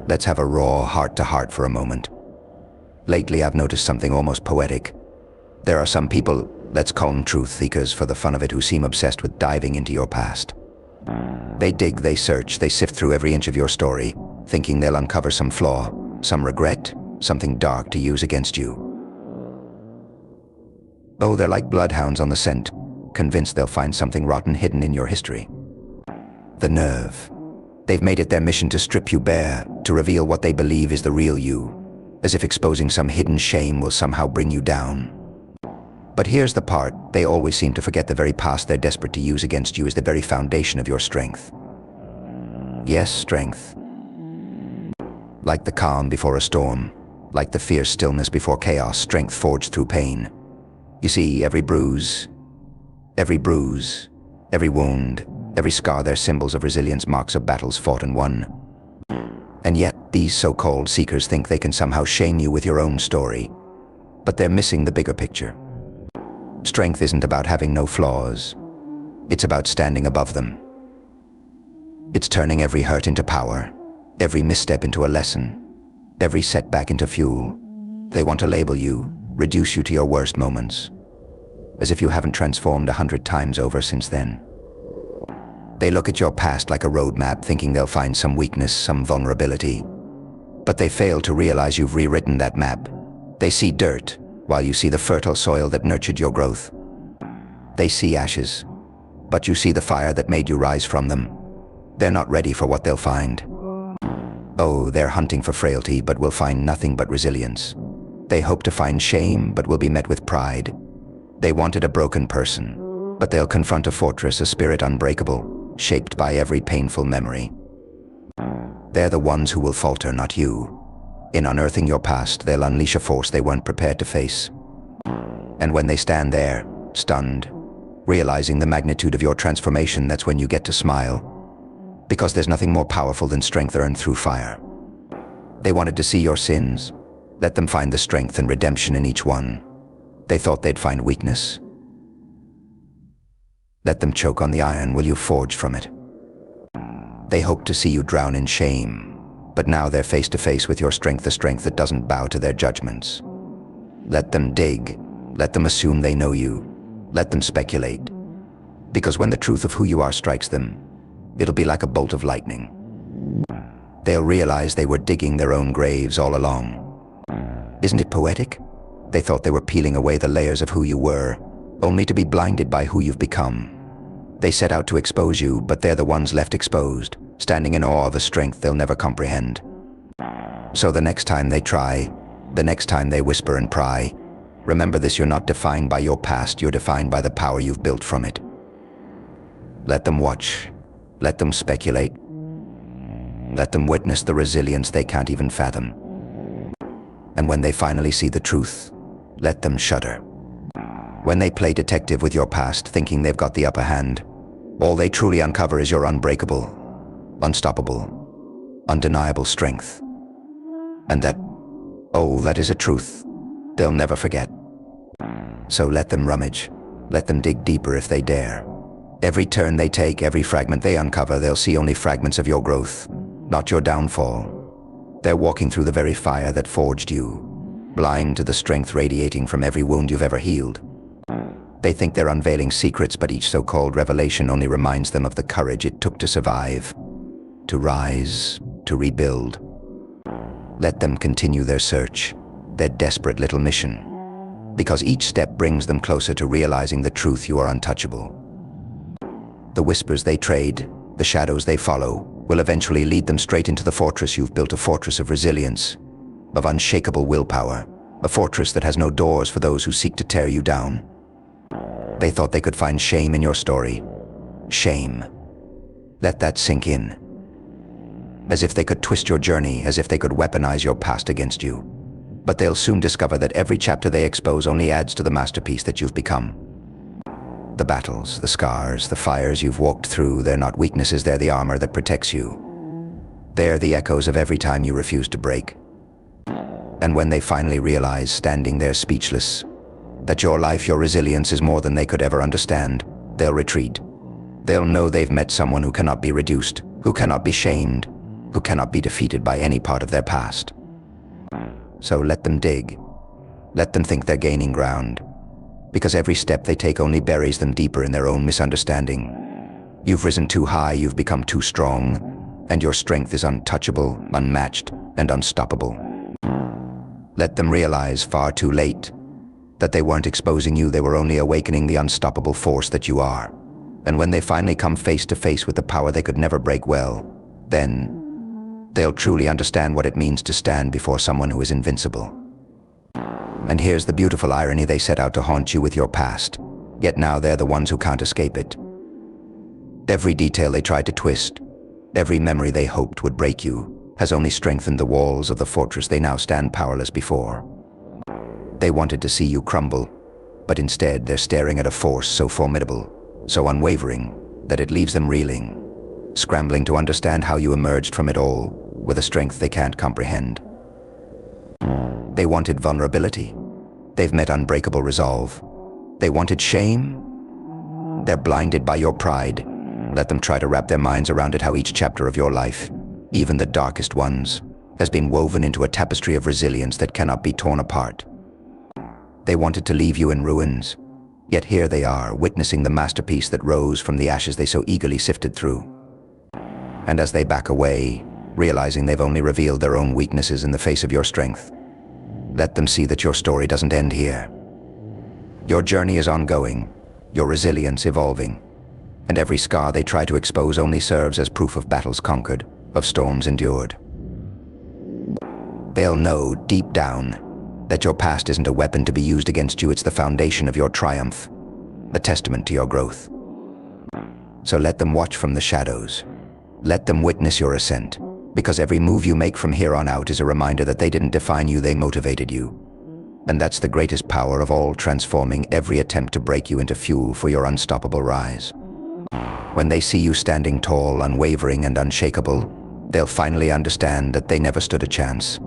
Let's have a raw heart-to-heart for a moment. Lately, I've noticed something almost poetic. There are some people, let's call them truth seekers for the fun of it, who seem obsessed with diving into your past. They dig, they search, they sift through every inch of your story, thinking they'll uncover some flaw, some regret, something dark to use against you. Oh, they're like bloodhounds on the scent, convinced they'll find something rotten hidden in your history. The nerve. They've made it their mission to strip you bare, to reveal what they believe is the real you, as if exposing some hidden shame will somehow bring you down. But here's the part: they always seem to forget the very past they're desperate to use against you is the very foundation of your strength. Yes, strength. Like the calm before a storm, like the fierce stillness before chaos, strength forged through pain. You see, every bruise, every wound, every scar, they're symbols of resilience, marks of battles fought and won. And yet, these so-called seekers think they can somehow shame you with your own story. But they're missing the bigger picture. Strength isn't about having no flaws. It's about standing above them. It's turning every hurt into power, every misstep into a lesson, every setback into fuel. They want to label you, reduce you to your worst moments, as if you haven't transformed 100 times over since then. They look at your past like a roadmap, thinking they'll find some weakness, some vulnerability. But they fail to realize you've rewritten that map. They see dirt, while you see the fertile soil that nurtured your growth. They see ashes, but you see the fire that made you rise from them. They're not ready for what they'll find. Oh, they're hunting for frailty, but will find nothing but resilience. They hope to find shame, but will be met with pride. They wanted a broken person, but they'll confront a fortress, a spirit unbreakable, shaped by every painful memory. They're the ones who will falter, not you. In unearthing your past, they'll unleash a force they weren't prepared to face. And when they stand there, stunned, realizing the magnitude of your transformation, that's when you get to smile. Because there's nothing more powerful than strength earned through fire. They wanted to see your sins. Let them find the strength and redemption in each one. They thought they'd find weakness. Let them choke on the iron, will you forge from it? They hoped to see you drown in shame, but now they're face to face with your strength, the strength that doesn't bow to their judgments. Let them dig, let them assume they know you, let them speculate. Because when the truth of who you are strikes them, it'll be like a bolt of lightning. They'll realize they were digging their own graves all along. Isn't it poetic? They thought they were peeling away the layers of who you were, only to be blinded by who you've become. They set out to expose you, but they're the ones left exposed, standing in awe of a strength they'll never comprehend. So the next time they try, the next time they whisper and pry, remember this: you're not defined by your past, you're defined by the power you've built from it. Let them watch, let them speculate, let them witness the resilience they can't even fathom. And when they finally see the truth, let them shudder. When they play detective with your past, thinking they've got the upper hand, all they truly uncover is your unbreakable, unstoppable, undeniable strength. And that, oh, that is a truth they'll never forget. So let them rummage, let them dig deeper if they dare. Every turn they take, every fragment they uncover, they'll see only fragments of your growth, not your downfall. They're walking through the very fire that forged you, blind to the strength radiating from every wound you've ever healed. They think they're unveiling secrets, but each so-called revelation only reminds them of the courage it took to survive, to rise, to rebuild. Let them continue their search, their desperate little mission, because each step brings them closer to realizing the truth: you are untouchable. The whispers they trade, the shadows they follow, will eventually lead them straight into the fortress you've built, a fortress of resilience, of unshakable willpower, a fortress that has no doors for those who seek to tear you down. They thought they could find shame in your story. Shame. Let that sink in. As if they could twist your journey, as if they could weaponize your past against you. But they'll soon discover that every chapter they expose only adds to the masterpiece that you've become. The battles, the scars, the fires you've walked through, they're not weaknesses, they're the armor that protects you. They're the echoes of every time you refuse to break. And when they finally realize, standing there speechless, that your life, your resilience is more than they could ever understand, they'll retreat. They'll know they've met someone who cannot be reduced, who cannot be shamed, who cannot be defeated by any part of their past. So let them dig. Let them think they're gaining ground, because every step they take only buries them deeper in their own misunderstanding. You've risen too high, you've become too strong, and your strength is untouchable, unmatched, and unstoppable. Let them realize far too late that they weren't exposing you, they were only awakening the unstoppable force that you are. And when they finally come face to face with the power they could never break, well, then they'll truly understand what it means to stand before someone who is invincible. And here's the beautiful irony: they set out to haunt you with your past, yet now they're the ones who can't escape it. Every detail they tried to twist, every memory they hoped would break you, has only strengthened the walls of the fortress they now stand powerless before. They wanted to see you crumble, but instead they're staring at a force so formidable, so unwavering, that it leaves them reeling, scrambling to understand how you emerged from it all with a strength they can't comprehend. They wanted vulnerability. They've met unbreakable resolve. They wanted shame. They're blinded by your pride. Let them try to wrap their minds around it, how each chapter of your life, even the darkest ones, has been woven into a tapestry of resilience that cannot be torn apart. They wanted to leave you in ruins, yet here they are, witnessing the masterpiece that rose from the ashes they so eagerly sifted through. And as they back away, realizing they've only revealed their own weaknesses in the face of your strength, let them see that your story doesn't end here. Your journey is ongoing, your resilience evolving, and every scar they try to expose only serves as proof of battles conquered, of storms endured. They'll know deep down that your past isn't a weapon to be used against you, it's the foundation of your triumph, a testament to your growth. So let them watch from the shadows. Let them witness your ascent, because every move you make from here on out is a reminder that they didn't define you, they motivated you. And that's the greatest power of all, transforming every attempt to break you into fuel for your unstoppable rise. When they see you standing tall, unwavering, and unshakable, they'll finally understand that they never stood a chance.